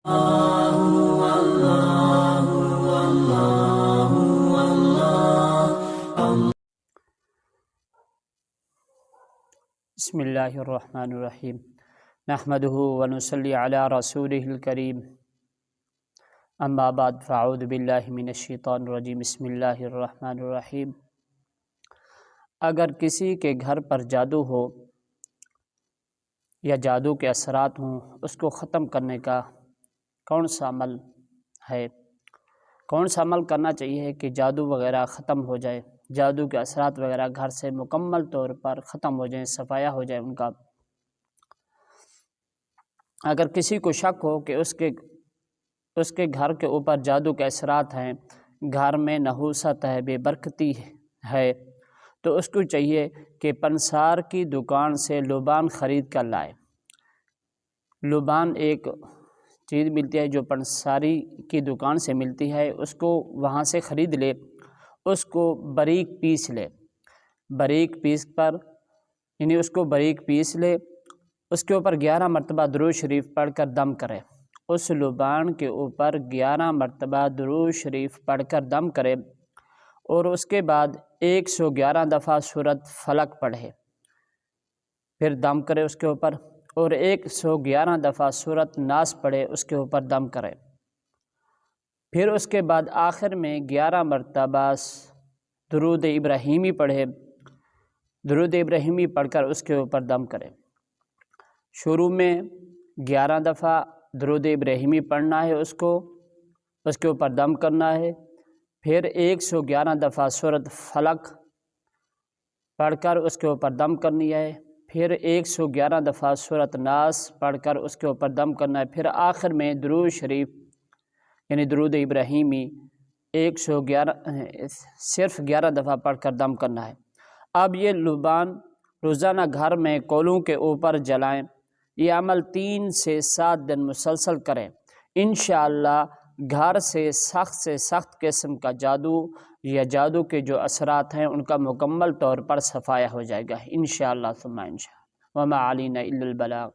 بسم اللہ الرحمن الرحیم نحمدہ ونصلی علی رسولہ الکریم اما بعد فاعوذ باللہ من الشیطان الرجیم بسم اللہ الرحمن الرحیم۔ اگر کسی کے گھر پر جادو ہو یا جادو کے اثرات ہوں، اس کو ختم کرنے کا کون سا عمل ہے، کون سا عمل کرنا چاہیے کہ جادو وغیرہ ختم ہو جائے، جادو کے اثرات وغیرہ گھر سے مکمل طور پر ختم ہو جائیں، صفایا ہو جائے ان کا۔ اگر کسی کو شک ہو کہ اس کے گھر کے اوپر جادو کے اثرات ہیں، گھر میں نحوست ہے، بے برکتی ہے، تو اس کو چاہیے کہ پنسار کی دکان سے لبان خرید کر لائے۔ لبان ایک چیز ملتی ہے جو پنساری کی دکان سے ملتی ہے، اس کو وہاں سے خرید لے، اس کو باریک پیس لے، باریک پیس اس کو باریک پیس لے، اس کے اوپر 11 مرتبہ درود شریف پڑھ کر دم کرے، اس لبان کے اوپر 11 مرتبہ درود شریف پڑھ کر دم کرے، اور اس کے بعد 111 دفعہ سورۃ فلق پڑھے، پھر دم کرے اس کے اوپر، اور 111 دفعہ سورۃ ناس پڑھے، اس کے اوپر دم کرے، پھر اس کے بعد آخر میں 11 مرتبہ درود ابراہیمی پڑھے، درود ابراہیمی پڑھ کر اس کے اوپر دم کرے۔ شروع میں 11 دفعہ درود ابراہیمی پڑھنا ہے، اس کے اوپر دم کرنا ہے، پھر 111 دفعہ سورۃ فلق پڑھ کر اس کے اوپر دم کرنی ہے، پھر 111 دفعہ سورۃ ناس پڑھ کر اس کے اوپر دم کرنا ہے، پھر آخر میں درود شریف یعنی درود ابراہیمی 111 صرف 11 دفعہ پڑھ کر دم کرنا ہے۔ اب یہ لبان روزانہ گھر میں کولوں کے اوپر جلائیں، یہ عمل 3 سے 7 دن مسلسل کریں، انشاءاللہ گھر سے سخت قسم کا جادو یا جادو کے جو اثرات ہیں ان کا مکمل طور پر صفایا ہو جائے گا انشاءاللہ ثم انشاءاللہ، وما علینا الا البلاغ۔